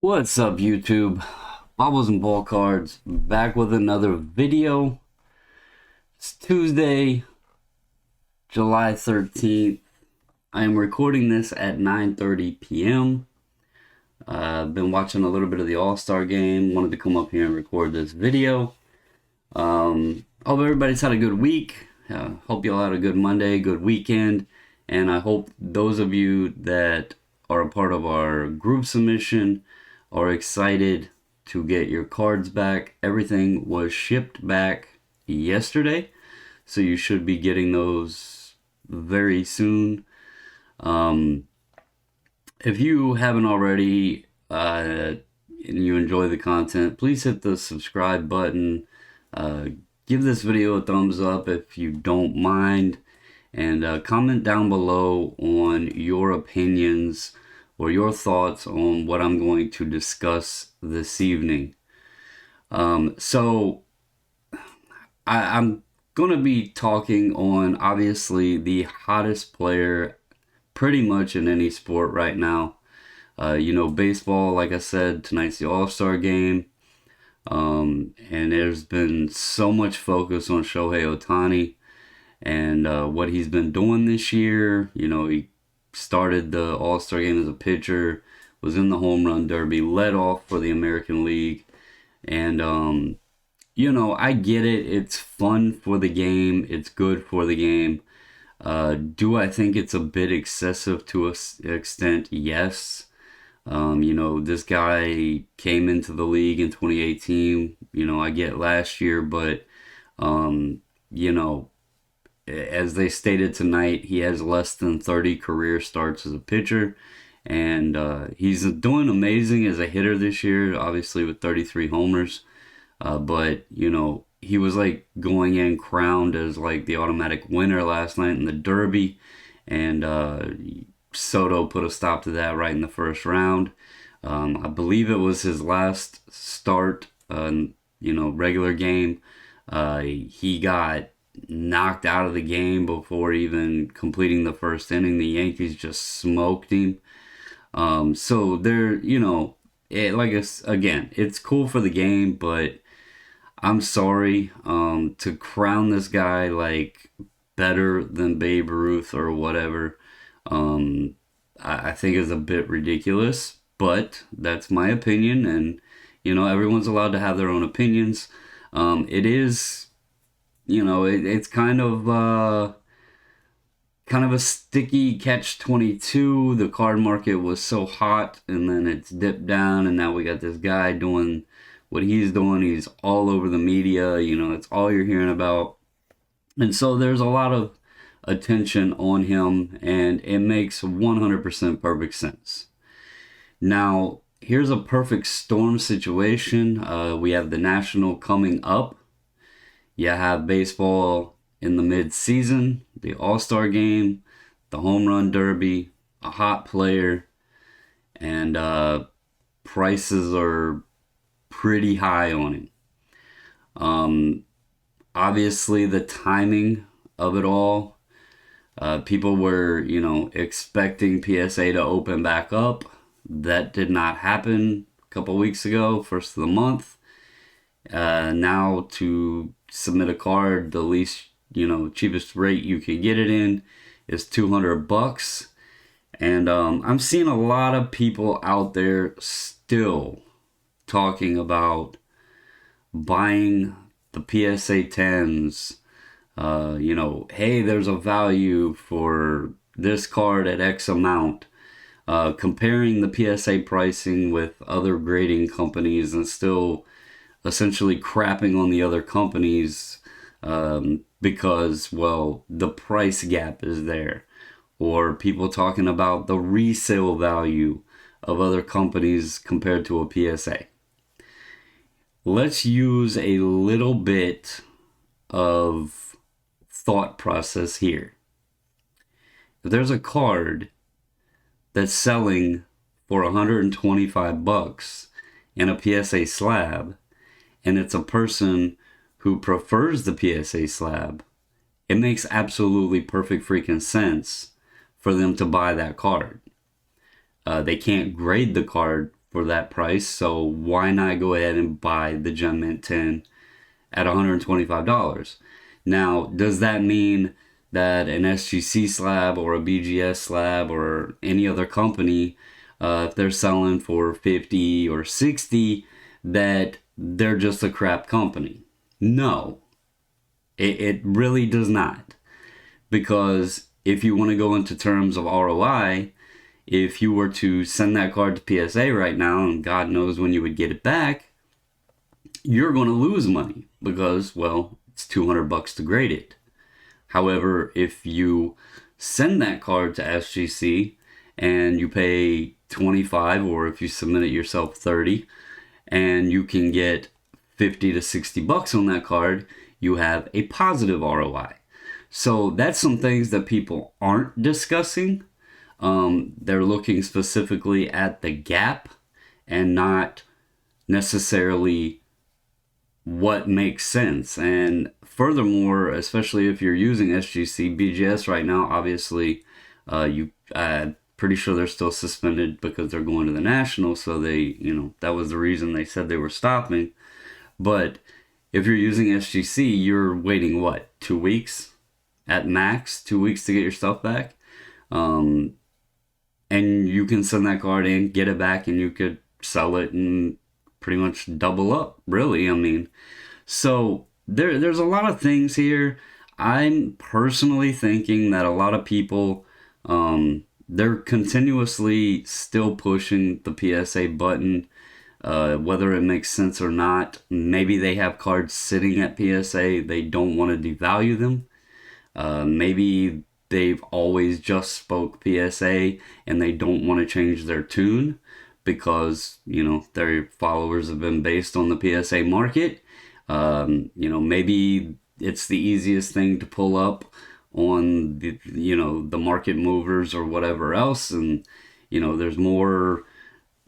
What's up, YouTube? Bobbles and Ball Cards back with another video. It's Tuesday, July 13th. I am recording this at 9:30 p.m. I've been watching a little bit of the All-Star game. Wanted to come up here and record this video. Hope everybody's had a good week. Hope you all had a good Monday, good weekend. And I hope those of you that are a part of our group submission are excited to get your cards back. Everything was shipped back yesterday, so you should be getting those very soon. If you haven't already and you enjoy the content, please hit the subscribe button. Give this video a thumbs up if you don't mind, and comment down below on your opinions or your thoughts on what I'm going to discuss this evening. So I'm going to be talking on, obviously, the hottest player pretty much in any sport right now. Baseball, like I said, tonight's the All-Star game. And there's been so much focus on Shohei Ohtani and what he's been doing this year. He started the All-Star game as a pitcher, was in the home run derby, led off for the American League. And, I get it. It's fun for the game. It's good for the game. Do I think it's a bit excessive to an extent? Yes. This guy came into the league in 2018. I get last year, but, as they stated tonight, he has less than 30 career starts as a pitcher, and he's doing amazing as a hitter this year, obviously with 33 homers. But he was like going in crowned as like the automatic winner last night in the Derby, and Soto put a stop to that right in the first round. I believe it was his last start, regular game. He got knocked out of the game before even completing the first inning. The Yankees just smoked him. So they're, again, it's cool for the game, but I'm sorry, to crown this guy like better than Babe Ruth or whatever, I think is a bit ridiculous, but that's my opinion, and, everyone's allowed to have their own opinions. It is, it's kind of a sticky catch-22. The card market was so hot, and then it's dipped down, and now we got this guy doing what he's doing. He's all over the media. It's all you're hearing about. And so there's a lot of attention on him, and it makes 100% perfect sense. Now, here's a perfect storm situation. We have the National coming up. You have baseball in the mid-season, the All-Star game, the home run derby, a hot player, and prices are pretty high on him. Obviously, the timing of it all, people were, expecting PSA to open back up. That did not happen a couple weeks ago, first of the month. Now to submit a card, the least, cheapest rate you can get it in is $200. And I'm seeing a lot of people out there still talking about buying the PSA 10s. Hey, there's a value for this card at X amount. Comparing the PSA pricing with other grading companies and still essentially crapping on the other companies because, well, the price gap is there. Or people talking about the resale value of other companies compared to a PSA. Let's use a little bit of thought process here. If there's a card that's selling for $125 in a PSA slab, and it's a person who prefers the PSA slab, it makes absolutely perfect freaking sense for them to buy that card. They can't grade the card for that price. So why not go ahead and buy the Gem Mint 10 at $125? Now, does that mean that an SGC slab or a BGS slab or any other company, if they're selling for 50 or 60, that they're just a crap company? No, it really does not. Because if you want to go into terms of ROI, if you were to send that card to PSA right now, and God knows when you would get it back, you're going to lose money because, well, it's $200 to grade it. However, if you send that card to SGC and you pay 25, or if you submit it yourself 30, and you can get 50 to 60 bucks on that card, you have a positive ROI. So that's some things that people aren't discussing. They're looking specifically at the gap and not necessarily what makes sense. And furthermore, especially if you're using SGC, BGS right now, obviously, pretty sure they're still suspended because they're going to the National. So they, that was the reason they said they were stopping. But if you're using SGC, you're waiting, what, 2 weeks at max? 2 weeks to get your stuff back? And you can send that card in, get it back, and you could sell it and pretty much double up, really. I mean, so there's a lot of things here. I'm personally thinking that a lot of people, they're continuously still pushing the PSA button, whether it makes sense or not. Maybe they have cards sitting at PSA. They don't want to devalue them. Maybe they've always just spoke PSA and they don't want to change their tune because, their followers have been based on the PSA market. Maybe it's the easiest thing to pull up on the market movers or whatever else. And, there's more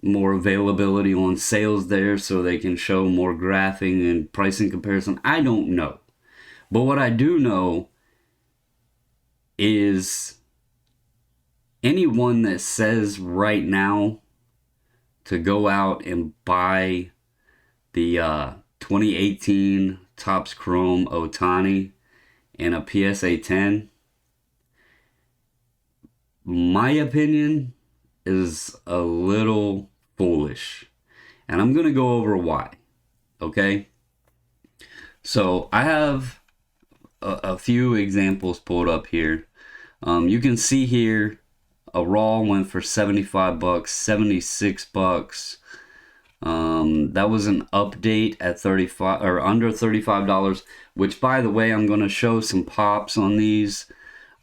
availability on sales there so they can show more graphing and pricing comparison. I don't know. But what I do know is anyone that says right now to go out and buy the 2018 Topps Chrome Ohtani and a PSA 10, my opinion is a little foolish. And I'm going to go over why. Okay? So I have a few examples pulled up here. You can see here a raw went for 75 bucks, 76 bucks. That was an update at 35 or under $35, which, by the way, I'm going to show some pops on these.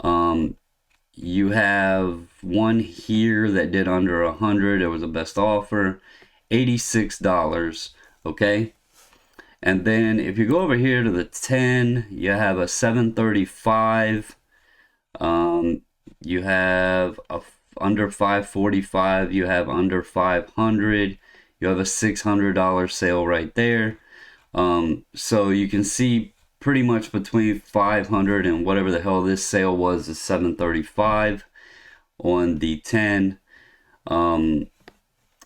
You have one here that did under 100. It was a best offer, $86. Okay. And then if you go over here to the 10, you have a 735. You have under 545. You have under 500. You have a $600 sale right there. So you can see pretty much between 500 and whatever the hell this sale was is 735 on the 10. And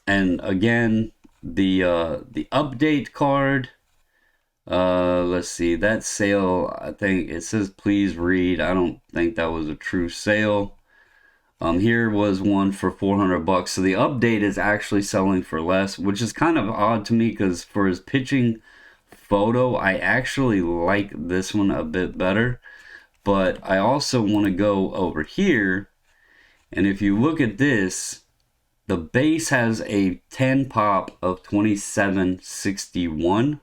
again, the update card. Let's see, that sale, I think it says please read. I don't think that was a true sale. Here was one for 400 bucks. So the update is actually selling for less, which is kind of odd to me because for his pitching photo, I actually like this one a bit better. But I also want to go over here, and if you look at this, the base has a 10 pop of 2761.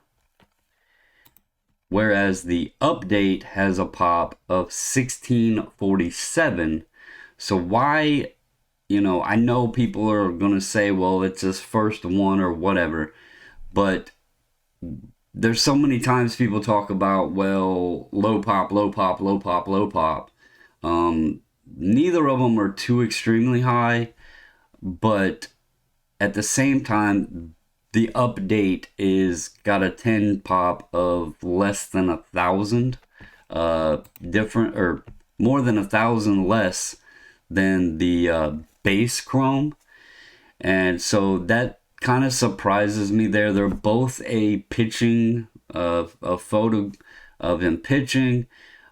Whereas the update has a pop of 1647. So why, I know people are going to say, well, it's his first one or whatever. But there's so many times people talk about, well, low pop, low pop, low pop, low pop. Neither of them are too extremely high. But at the same time, the update is got a 10 pop of less than 1,000, different or more than 1,000 less than the base Chrome, and so that kind of surprises me there. They're both a pitching, a photo of him pitching,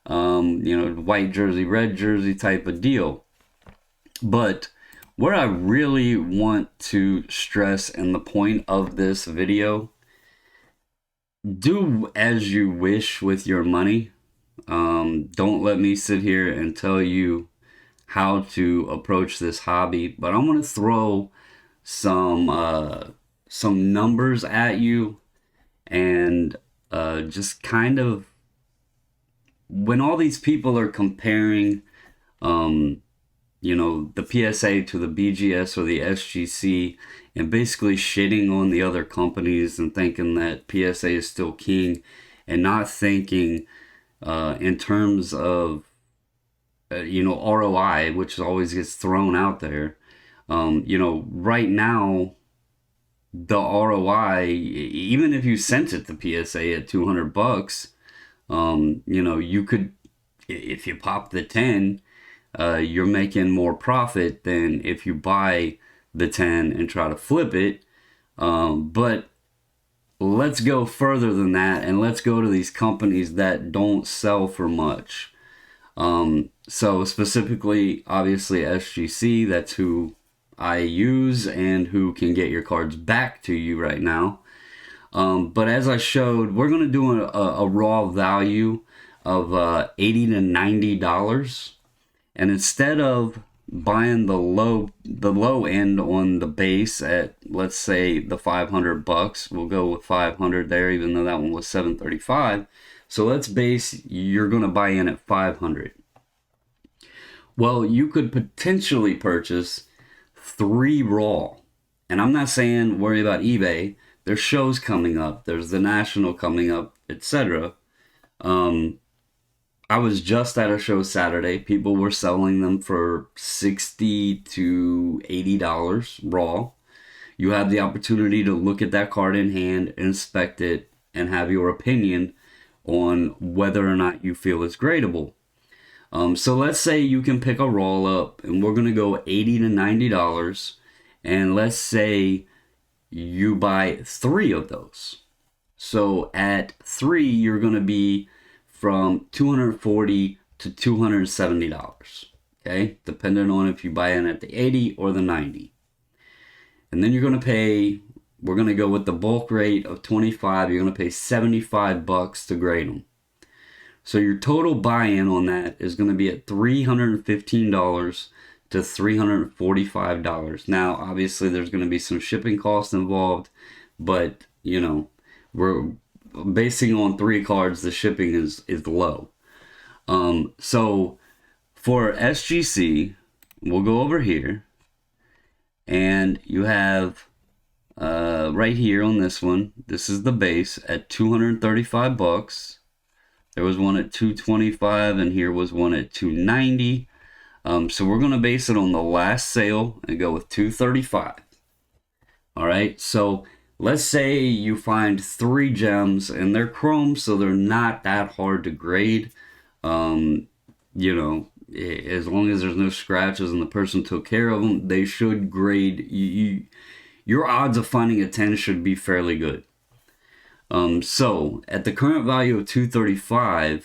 white jersey, red jersey type of deal. But what I really want to stress, and the point of this video, do as you wish with your money. Don't let me sit here and tell you how to approach this hobby, but I'm going to throw some numbers at you, and just kind of, when all these people are comparing the PSA to the BGS or the SGC, and basically shitting on the other companies and thinking that PSA is still king, and not thinking in terms of ROI, which always gets thrown out there. Right now, the ROI, even if you sent it to PSA at $200, you could, if you pop the 10, you're making more profit than if you buy the 10 and try to flip it. But let's go further than that, and let's go to these companies that don't sell for much. So specifically, obviously SGC, that's who I use and who can get your cards back to you right now. But as I showed, we're going to do a raw value of $80 to $90. And instead of buying the low end on the base at, let's say, the $500, we'll go with 500 there, even though that one was $735. So let's base, you're going to buy in at 500. Well, you could potentially purchase 3 raw. And I'm not saying worry about eBay. There's shows coming up. There's the National coming up, etc. I was just at a show Saturday. People were selling them for $60 to $80 raw. You have the opportunity to look at that card in hand, inspect it, and have your opinion on whether or not you feel it's gradable. So let's say you can pick a roll up, and we're going to go $80 to $90. And let's say you buy 3 of those. So at 3, you're going to be from $240 to $270, okay? Depending on if you buy in at the 80 or the 90. And then you're going to pay, we're going to go with the bulk rate of 25, you're going to pay $75 to grade them. So your total buy-in on that is going to be at $315 to $345. Now, obviously, there's going to be some shipping costs involved, but, we're basing on 3 cards, the shipping is low. So for SGC, we'll go over here, and you have right here on this one, this is the base at $235. There was one at $225, and here was one at $290. So we're going to base it on the last sale and go with $235. All right, so let's say you find 3 gems, and they're chrome, so they're not that hard to grade. As long as there's no scratches and the person took care of them, they should grade. Your odds of finding a 10 should be fairly good. So at the current value of $235,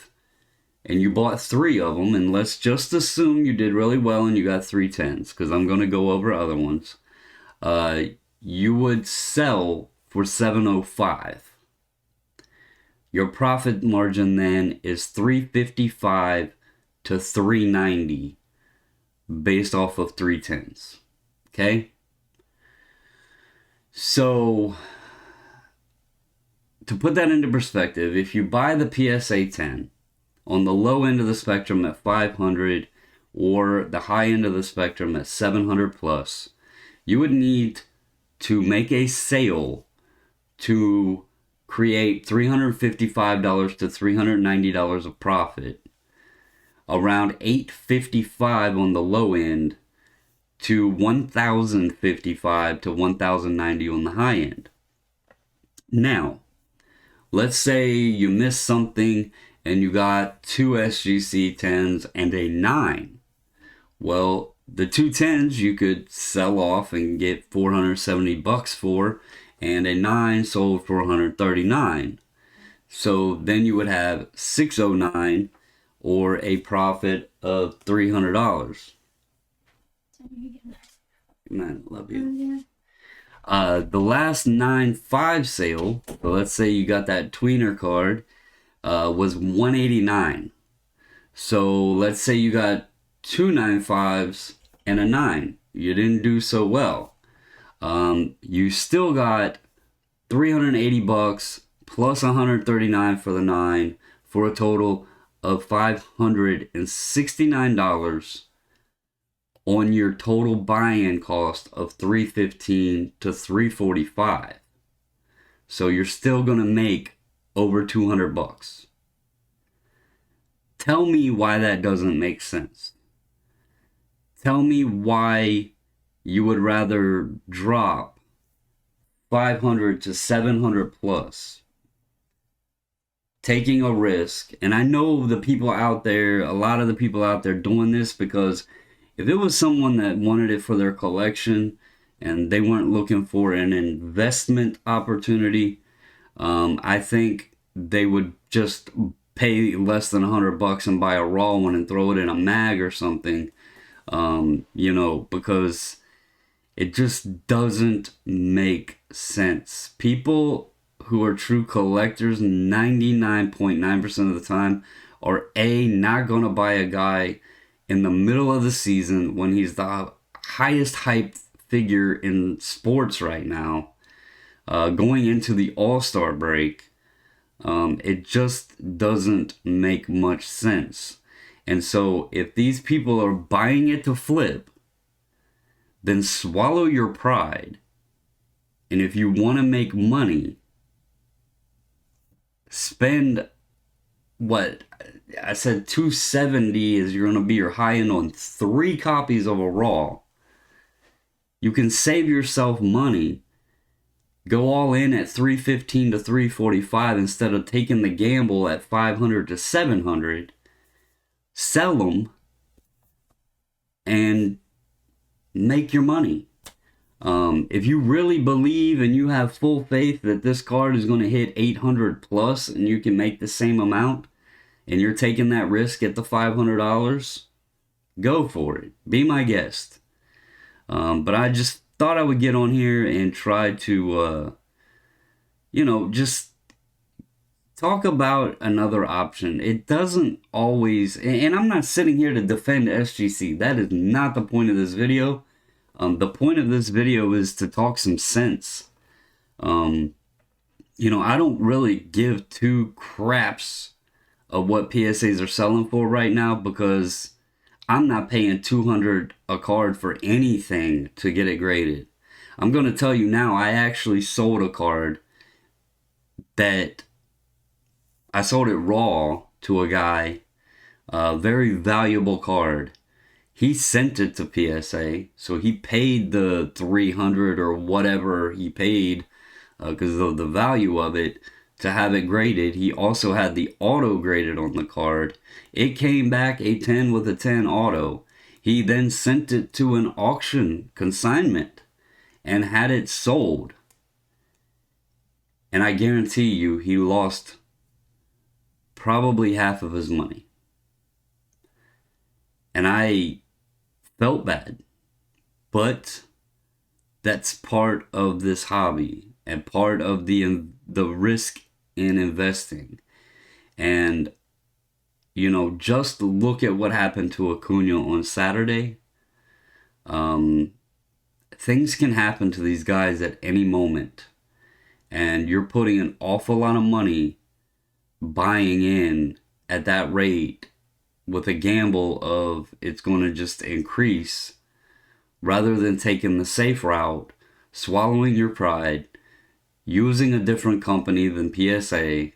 and you bought 3 of them, and let's just assume you did really well and you got 3 10s, because I'm going to go over other ones. You would sell for $705. Your profit margin then is $355 to $390 based off of 3 10s. Okay? So to put that into perspective, if you buy the PSA 10 on the low end of the spectrum at 500 or the high end of the spectrum at 700 plus, you would need to make a sale to create $355 to $390 of profit, around $855 on the low end to $1,055 to $1,090 on the high end. Now, let's say you missed something and you got 2 SGC 10s and a 9. Well, The 210s you could sell off and get $470 for, and a 9 sold for 139. So then you would have 609 or a profit of $300. Man, love you. The last 9.5 sale, so let's say you got that tweener card, was 189. So let's say you got two 9.5s and a 9. You didn't do so well. You still got $380 plus 139 for the 9 for a total of $569 on your total buy-in cost of $315 to $345. So you're still gonna make over $200. Tell me why that doesn't make sense. Tell me why you would rather drop 500 to 700 plus, taking a risk. And I know the people out there, a lot of the people out there doing this, because if it was someone that wanted it for their collection and they weren't looking for an investment opportunity, I think they would just pay less than $100 and buy a raw one and throw it in a mag or something, because it just doesn't make sense. People who are true collectors 99.9% of the time are not going to buy a guy in the middle of the season when he's the highest hyped figure in sports right now, going into the All-Star break. It just doesn't make much sense. And so if these people are buying it to flip, then swallow your pride. And if you want to make money, spend what I said, 270 is you're going to be your high end on 3 copies of a raw. You can save yourself money. Go all in at 315 to 345 instead of taking the gamble at 500 to 700. Sell them and make your money. If you really believe and you have full faith that this card is going to hit 800 plus and you can make the same amount, and you're taking that risk at the $500, go for it. Be my guest. But I just thought I would get on here and try to, just talk about another option. It doesn't always, and I'm not sitting here to defend SGC. That is not the point of this video. The point of this video is to talk some sense. I don't really give two craps of what PSAs are selling for right now, because I'm not paying $200 a card for anything to get it graded. I'm going to tell you now, I actually sold a card that I sold it raw to a guy, a very valuable card. He sent it to PSA, so he paid the $300 or whatever he paid because of the value of it to have it graded. He also had the auto graded on the card. It came back a 10 with a 10 auto. He then sent it to an auction consignment and had it sold. And I guarantee you he lost probably half of his money. And I felt bad. But that's part of this hobby and part of the risk in investing. And just look at what happened to Acuna on Saturday. Things can happen to these guys at any moment, and you're putting an awful lot of money buying in at that rate with a gamble of it's going to just increase, rather than taking the safe route, swallowing your pride, using a different company than PSA,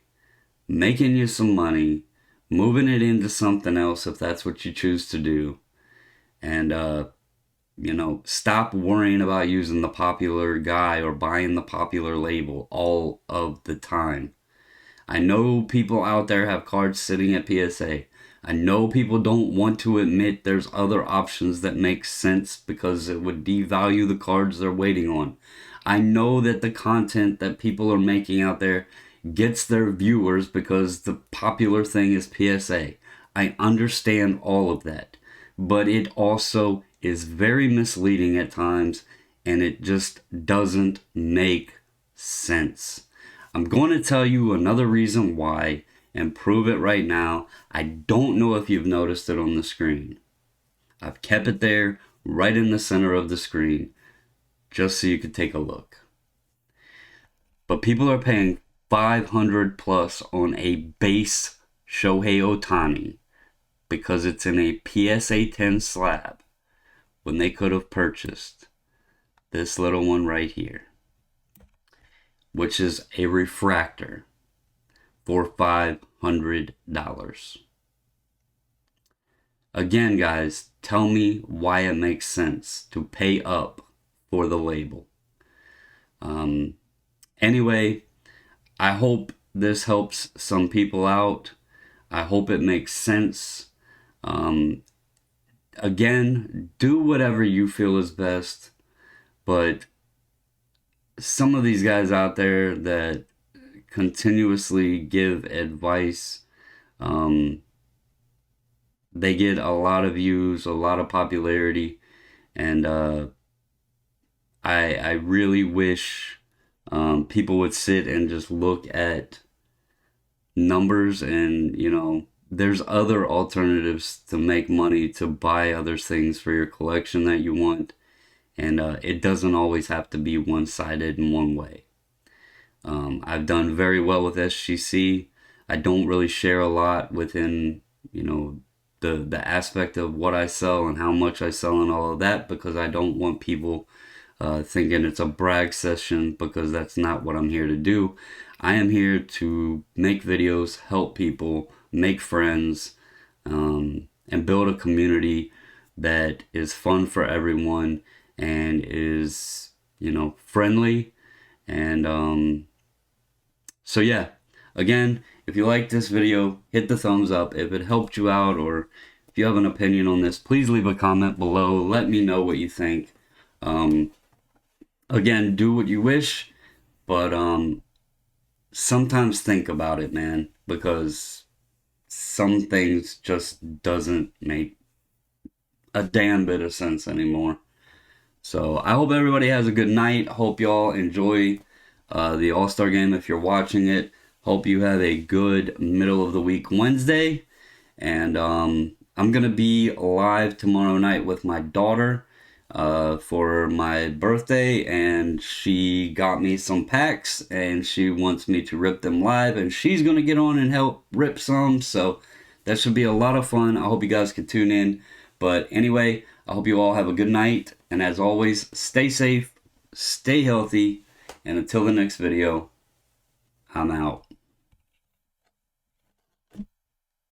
making you some money, moving it into something else if that's what you choose to do. And, stop worrying about using the popular guy or buying the popular label all of the time. I know people out there have cards sitting at PSA. I know people don't want to admit there's other options that make sense because it would devalue the cards they're waiting on. I know that the content that people are making out there gets their viewers because the popular thing is PSA. I understand all of that, but it also is very misleading at times, and it just doesn't make sense. I'm going to tell you another reason why and prove it right now. I don't know if you've noticed it on the screen. I've kept it there right in the center of the screen just so you could take a look. But people are paying 500 plus on a base Shohei Ohtani because it's in a PSA 10 slab when they could have purchased this little one right here, which is a refractor for $500. Again, guys, tell me why it makes sense to pay up for the label. Anyway, I hope this helps some people out. I hope it makes sense. Again, do whatever you feel is best, but some of these guys out there that continuously give advice, they get a lot of views, a lot of popularity, and I really wish people would sit and just look at numbers, and there's other alternatives to make money, to buy other things for your collection that you want, and it doesn't always have to be one-sided in one way. I've done very well with SGC. I don't really share a lot within the aspect of what I sell and how much I sell and all of that, because I don't want people thinking it's a brag session, because that's not what I'm here to do. I am here to make videos, help people, make friends, and build a community that is fun for everyone and is, friendly. And so yeah, again, if you like this video, hit the thumbs up. If it helped you out, or if you have an opinion on this, please leave a comment below. Let me know what you think. Again, do what you wish, but sometimes think about it, man, because some things just doesn't make a damn bit of sense anymore. So I hope everybody has a good night. Hope y'all enjoy the All-Star game if you're watching it. Hope you have a good middle of the week Wednesday. And I'm going to be live tomorrow night with my daughter for my birthday, and she got me some packs and she wants me to rip them live, and she's going to get on and help rip some. So that should be a lot of fun. I hope you guys can tune in. But anyway, I hope you all have a good night. And as always, stay safe, stay healthy, and until the next video, I'm out.